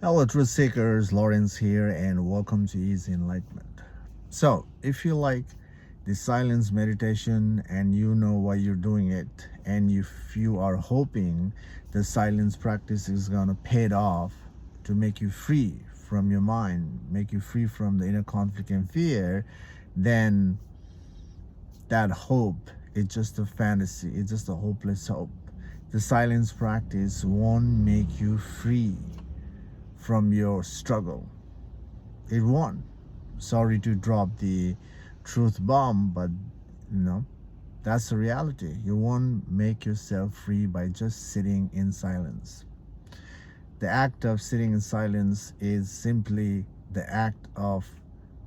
Hello, truth seekers. Lawrence here, and welcome to Easy Enlightenment. So, if you like the silence meditation and you know why you're doing it, and if you are hoping the silence practice is going to pay it off to make you free from your mind, make you free from the inner conflict and fear, then that hope is just a fantasy. It's just a hopeless hope. The silence practice won't make you free from your struggle. It won't. Sorry to drop the truth bomb, but you know, that's the reality. You won't make yourself free by just sitting in silence. The act of sitting in silence is simply the act of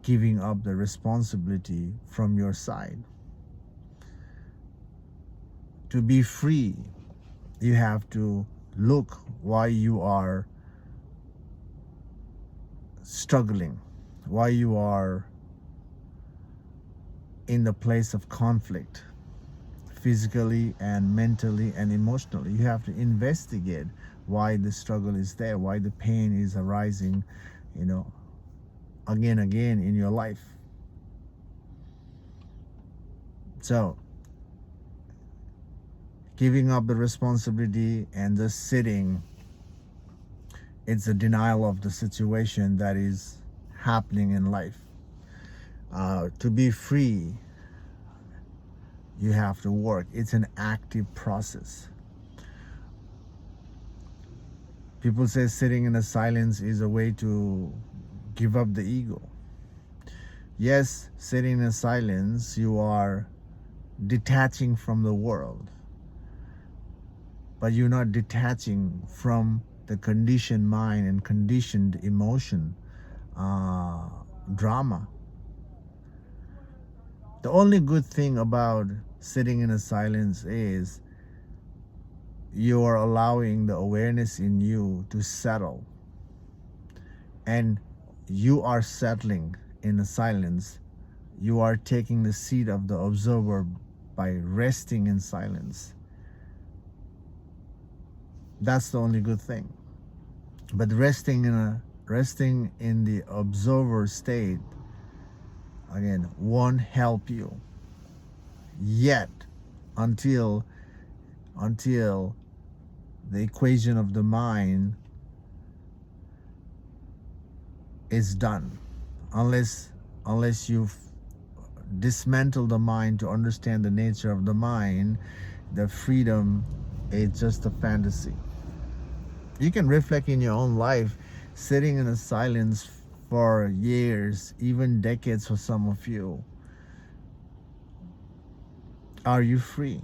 giving up the responsibility from your side. To be free, you have to look why you are struggling, why you are in the place of conflict, physically and mentally and emotionally. You have to investigate why the struggle is there, why the pain is arising, you know, again in your life. So giving up the responsibility and just sitting, it's a denial of the situation that is happening in life. To be free, you have to work. It's an active process. People say sitting in a silence is a way to give up the ego. Yes, sitting in a silence, you are detaching from the world, but you're not detaching from the conditioned mind and conditioned emotion, drama. The only good thing about sitting in a silence is you are allowing the awareness in you to settle, and you are settling in a silence. You are taking the seat of the observer by resting in silence. That's the only good thing. But resting in the observer state, again, won't help you yet until the equation of the mind is done. Unless you've dismantled the mind to understand the nature of the mind, the freedom is just a fantasy. You can reflect in your own life, sitting in a silence for years, even decades for some of you. Are you free?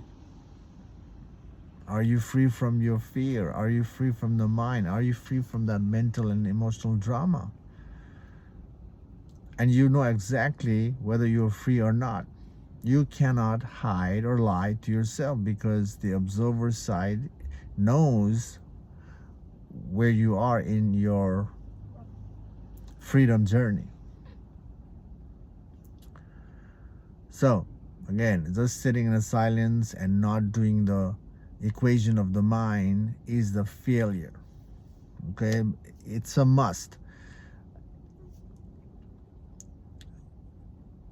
Are you free from your fear? Are you free from the mind? Are you free from that mental and emotional drama? And you know exactly whether you're free or not. You cannot hide or lie to yourself, because the observer side knows where you are in your freedom journey. So again, just sitting in a silence and not doing the equation of the mind is the failure. Okay, it's a must.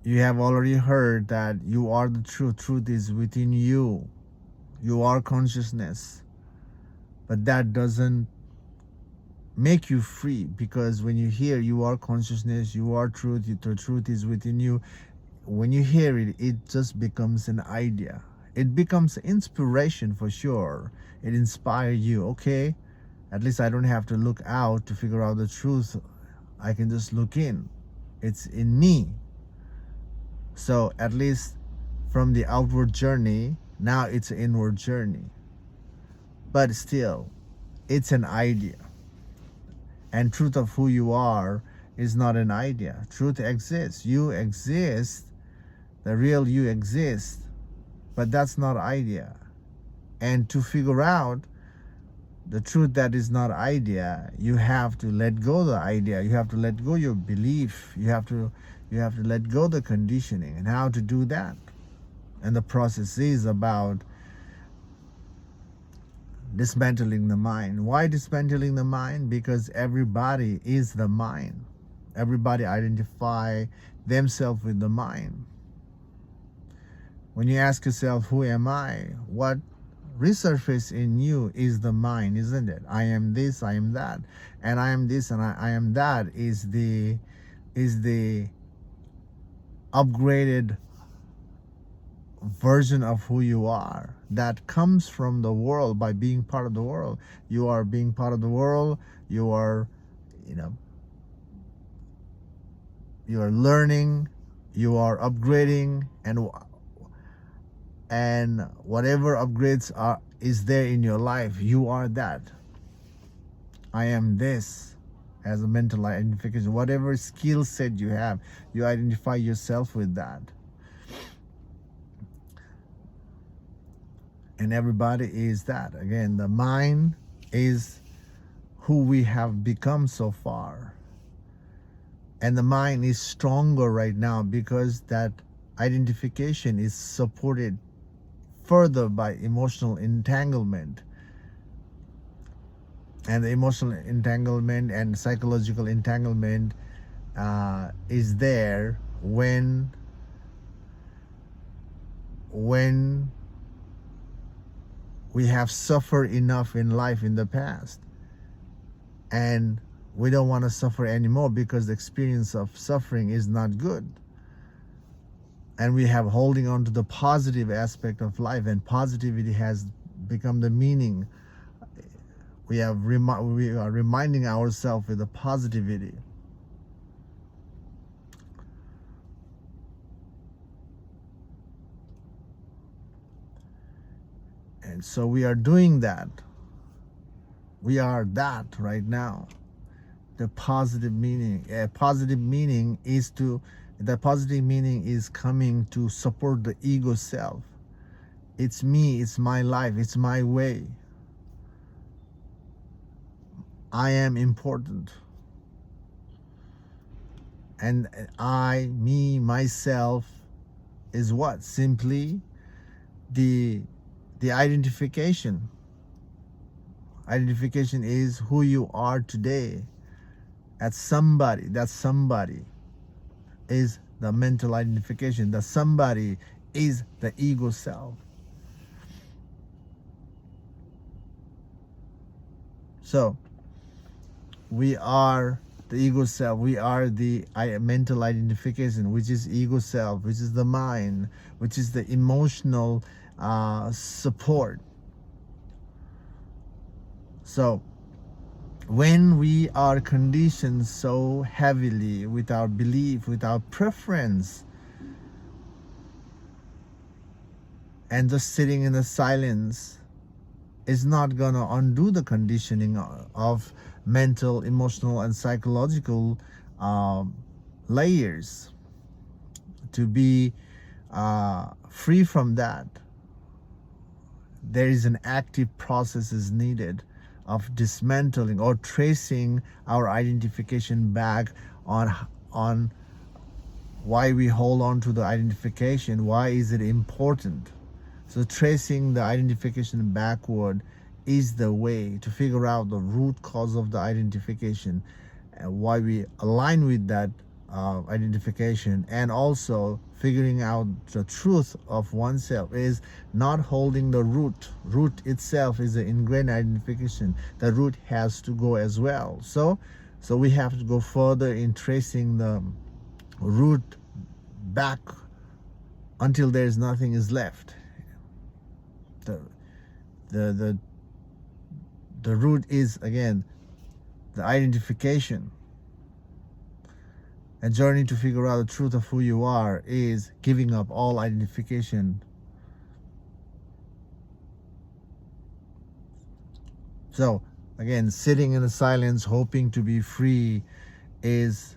You have already heard that you are the truth. Truth is within you. You are consciousness. But that doesn't make you free, because when you hear you are consciousness, you are truth, the truth is within you, when you hear it, it just becomes an idea. It becomes inspiration for sure. It inspires you. Okay, at least I don't have to look out to figure out the truth. I can just look in. It's in me. So at least from the outward journey, now it's an inward journey. But still, it's an idea. And truth of who you are is not an idea. Truth exists. You exist. The real you exists. But that's not idea. And to figure out the truth that is not idea, you have to let go the idea. You have to let go your belief. You have to let go the conditioning. And how to do that? And the process is about dismantling the mind. Why dismantling the mind? Because everybody is the mind. Everybody identify themselves with the mind. When you ask yourself, who am I? What resurface in you is the mind, isn't it? I am this, I am that, and I am this, and I am that is the upgraded version of who you are that comes from the world by being part of the world. You are being part of the world. You are, you know, you are learning, you are upgrading, and whatever upgrades is there in your life, you are that. I am this as a mental identification. Whatever skill set you have, you identify yourself with that. And everybody is that. Again, the mind is who we have become so far. And the mind is stronger right now because that identification is supported further by emotional entanglement. And the emotional entanglement and psychological entanglement is there when we have suffered enough in life in the past, and we don't want to suffer anymore because the experience of suffering is not good, and we have holding on to the positive aspect of life, and positivity has become the meaning. We are reminding ourselves with the positivity. And so we are doing that. We are that right now. The positive meaning. The positive meaning is coming to support the ego self. It's me, it's my life, it's my way. I am important. And I, me, myself is what? Simply the identification. Identification is who you are today. That somebody is the mental identification. That somebody is the ego self. So we are the ego self. We are the mental identification, which is ego self, which is the mind, which is the emotional support. So when we are conditioned so heavily with our belief, with our preference, and just sitting in the silence is not going to undo the conditioning of mental, emotional, and psychological layers. To be free from that, there is an active process is needed of dismantling or tracing our identification back on why we hold on to the identification. Why is it important? So tracing the identification backward is the way to figure out the root cause of the identification and why we align with that identification, and also figuring out the truth of oneself is not holding the root. Root itself is an ingrained identification. The root has to go as well. So we have to go further in tracing the root back until there is nothing is left. The root is, again, the identification. A journey to figure out the truth of who you are is giving up all identification. So again, sitting in the silence hoping to be free is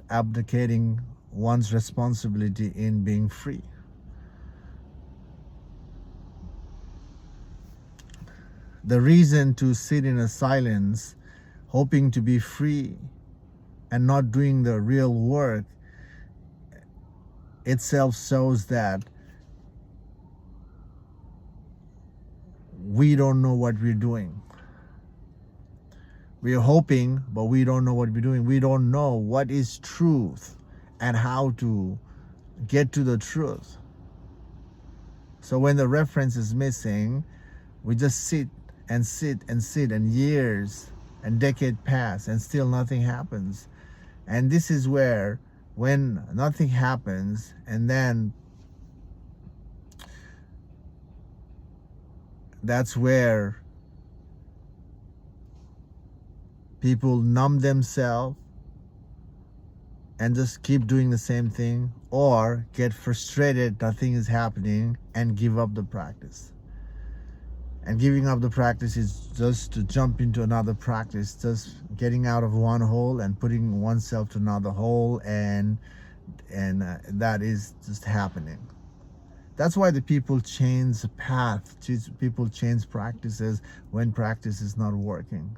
abdicating one's responsibility in being free. The reason to sit in a silence hoping to be free and not doing the real work itself shows that we don't know what we're doing. We're hoping, but we don't know what we're doing. We don't know what is truth and how to get to the truth. So when the reference is missing, we just sit and sit and sit, and years and decades pass and still nothing happens. And this is where, when nothing happens, and then that's where people numb themselves and just keep doing the same thing, or get frustrated, nothing is happening, and give up the practice. And giving up the practice is just to jump into another practice, just getting out of one hole and putting oneself to another hole, and that is just happening. That's why the people change path, people change practices when practice is not working,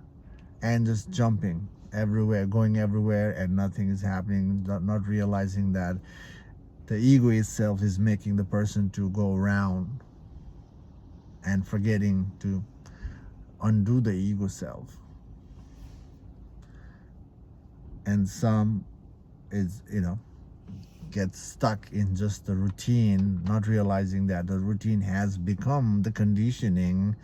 and just jumping everywhere, going everywhere, and nothing is happening, not realizing that the ego itself is making the person to go around and forgetting to undo the ego self. And some is, get stuck in just the routine, not realizing that the routine has become the conditioning,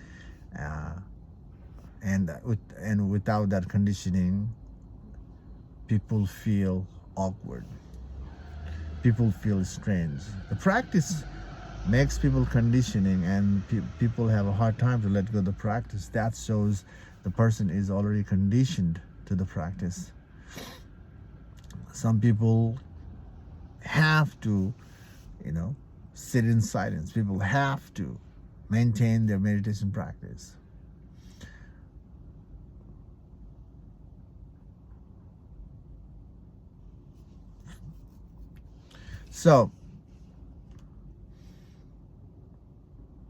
and without that conditioning, people feel awkward. People feel strange. The practice makes people conditioning, and people have a hard time to let go of the practice. That shows the person is already conditioned to the practice. Some people have to, sit in silence. People have to maintain their meditation practice. So,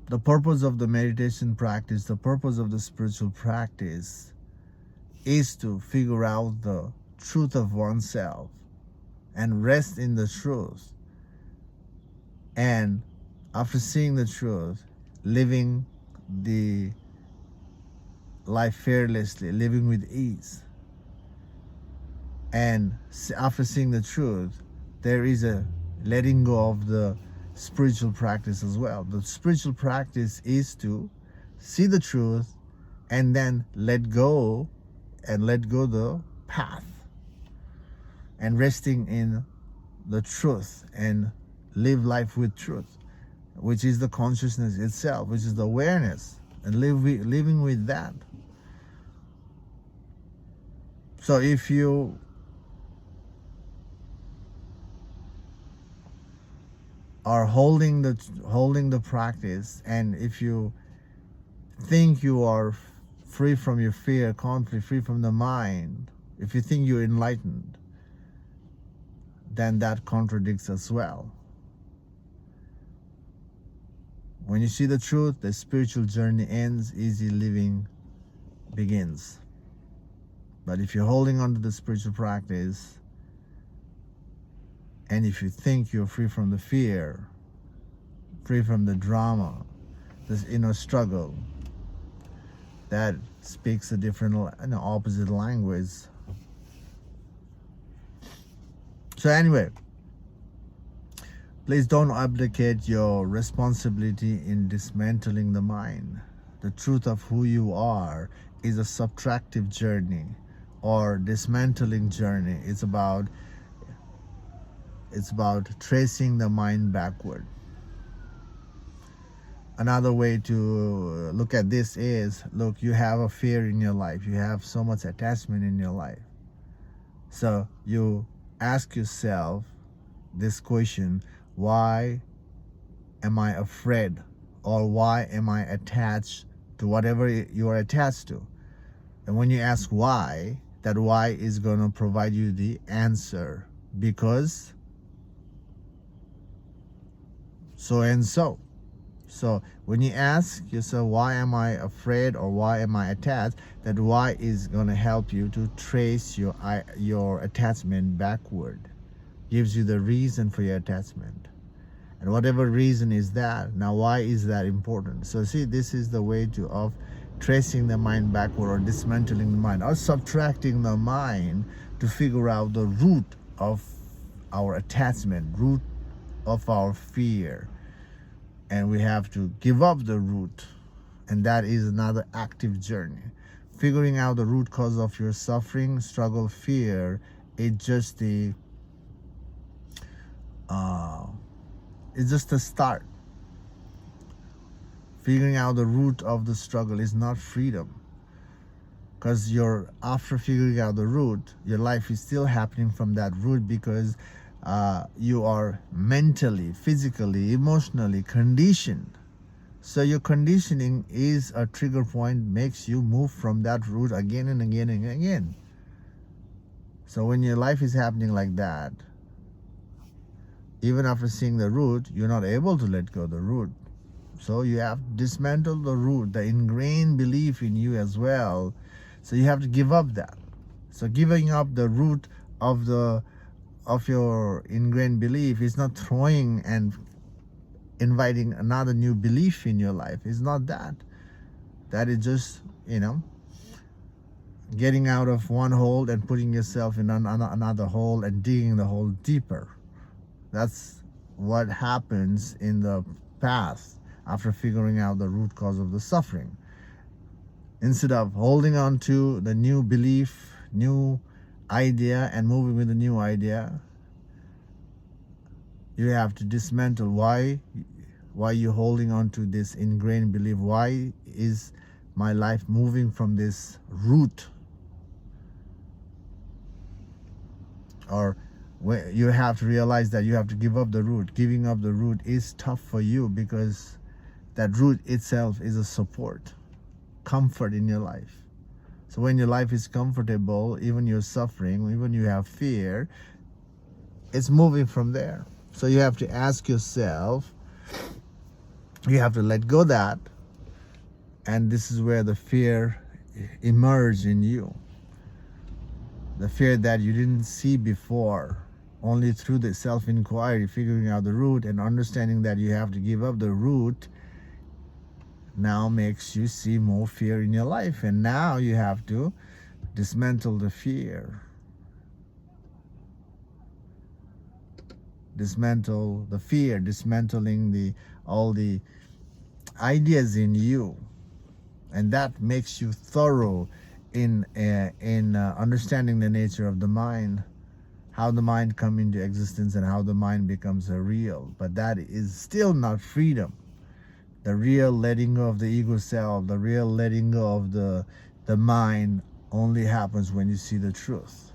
the purpose of the meditation practice, the purpose of the spiritual practice, is to figure out the truth of oneself and rest in the truth. And after seeing the truth, living the life fearlessly, living with ease. And after seeing the truth, there is a letting go of the spiritual practice as well. The spiritual practice is to see the truth and then let go the path, and resting in the truth and live life with truth, which is the consciousness itself, which is the awareness, and living with that. So if you are holding the practice, and if you think you are free from your fear, conflict, free from the mind, if you think you're enlightened, then that contradicts as well. When you see the truth, the spiritual journey ends, easy living begins. But if you're holding on to the spiritual practice, and if you think you're free from the fear, free from the drama, this inner struggle, that speaks a different, opposite language. So anyway, please don't abdicate your responsibility in dismantling the mind. The truth of who you are is a subtractive journey or dismantling journey. It's about tracing the mind backward. Another way to look at this is, look, you have a fear in your life. You have so much attachment in your life. So you ask yourself this question: why am I afraid? Or why am I attached to whatever you are attached to? And when you ask why, that why is going to provide you the answer. Because so and so. So when you ask yourself, why am I afraid or why am I attached, that why is going to help you to trace your attachment backward. Gives you the reason for your attachment. And whatever reason is that, now why is that important? So see, this is the way to of tracing the mind backward, or dismantling the mind, or subtracting the mind to figure out the root of our attachment, root of our fear. And we have to give up the root, and that is another active journey. Figuring out the root cause of your suffering, struggle, fear, it's just the it's just a start. Figuring out the root of the struggle is not freedom, because you're, after figuring out the root, your life is still happening from that root, because you are mentally, physically, emotionally conditioned. So your conditioning is a trigger point, makes you move from that root again and again and again. So when your life is happening like that, even after seeing the root, you're not able to let go of the root. So you have to dismantle the root, the ingrained belief in you as well. So you have to give up that. So giving up the root of your ingrained belief is not throwing and inviting another new belief in your life. It's not that. That is just, getting out of one hole and putting yourself in another hole and digging the hole deeper. That's what happens in the past after figuring out the root cause of the suffering. Instead of holding on to the new belief, new idea, and moving with the new idea, you have to dismantle why you're holding on to this ingrained belief. Why is my life moving from this root? Or you have to realize that you have to give up the root. Giving up the root is tough for you, because that root itself is a support, comfort in your life. So when your life is comfortable, even you're suffering, even you have fear, it's moving from there. So you have to ask yourself, you have to let go of that, and this is where the fear emerges in you. The fear that you didn't see before. Only through the self-inquiry, figuring out the root and understanding that you have to give up the root, now makes you see more fear in your life. And now you have to dismantle the fear. Dismantle the fear, dismantling all the ideas in you. And that makes you thorough in understanding the nature of the mind, how the mind comes into existence and how the mind becomes a real. But that is still not freedom. The real letting go of the ego self, the real letting go of the mind only happens when you see the truth.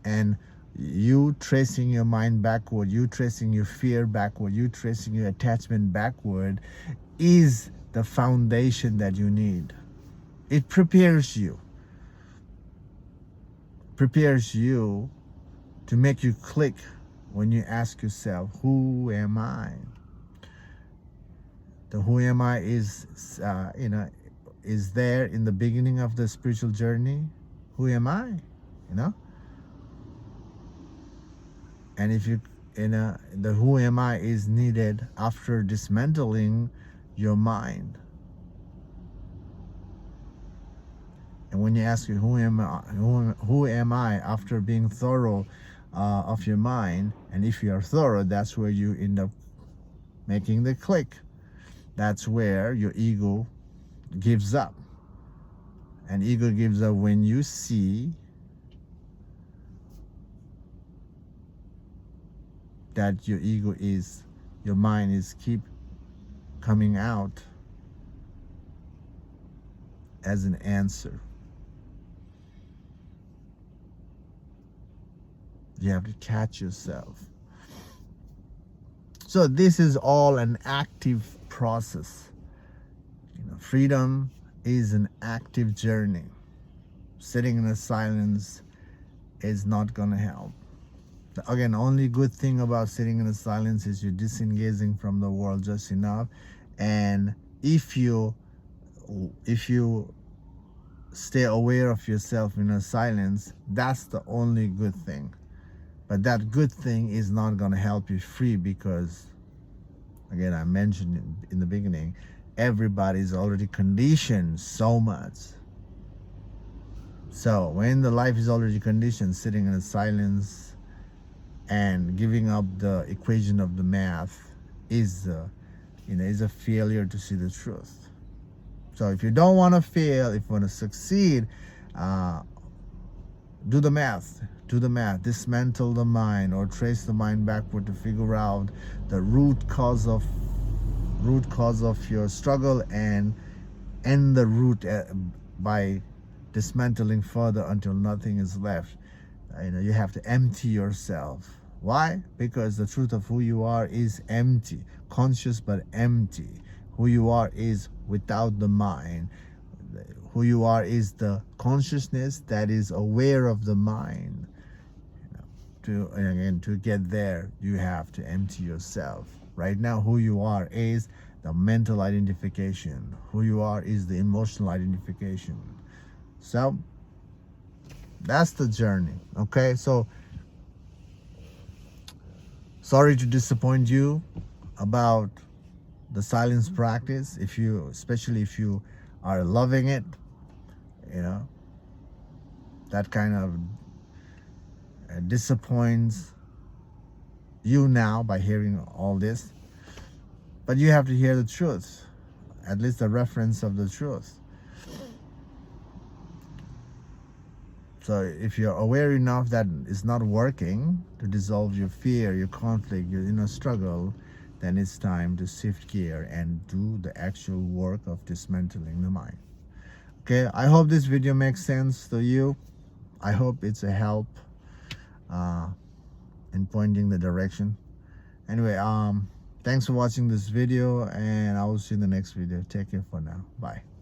And you tracing your mind backward, you tracing your fear backward, you tracing your attachment backward is the foundation that you need. It prepares you to make you click when you ask yourself, who am I? The who am I is there in the beginning of the spiritual journey. Who am I? And if the who am I is needed after dismantling your mind. And when you ask you who am I after being thorough of your mind, and if you are thorough, that's where you end up making the click. That's where your ego gives up. And ego gives up when you see that your mind is keep coming out as an answer. You have to catch yourself. So this is all an active process. Freedom is an active journey. Sitting in a silence is not going to help. Again, only good thing about sitting in a silence is you're disengaging from the world just enough. And if you stay aware of yourself in a silence, that's the only good thing. But that good thing is not going to help you free because, again, I mentioned in the beginning, everybody's already conditioned so much. So when the life is already conditioned, sitting in a silence and giving up the equation of the math is is a failure to see the truth. So if you don't want to fail, if you want to succeed, do the math. Do the math. Dismantle the mind or trace the mind backward to figure out the root cause of your struggle and end the root by dismantling further until nothing is left. You have to empty yourself. Why? Because the truth of who you are is empty, conscious but empty. Who you are is without the mind. Who you are is the consciousness that is aware of the mind. To get there, you have to empty yourself. Right now, who you are is the mental identification. Who you are is the emotional identification. So that's the journey. Okay, so sorry to disappoint you about the silence practice. Especially if you are loving it, that kind of disappoints you now by hearing all this. But you have to hear the truth, at least the reference of the truth. So if you're aware enough that it's not working to dissolve your fear, your conflict, your inner struggle, then it's time to shift gear and do the actual work of dismantling the mind. Okay, I hope this video makes sense to you. I hope it's a help in pointing the direction. Anyway, thanks for watching this video, and I will see you in the next video. Take care for now. Bye.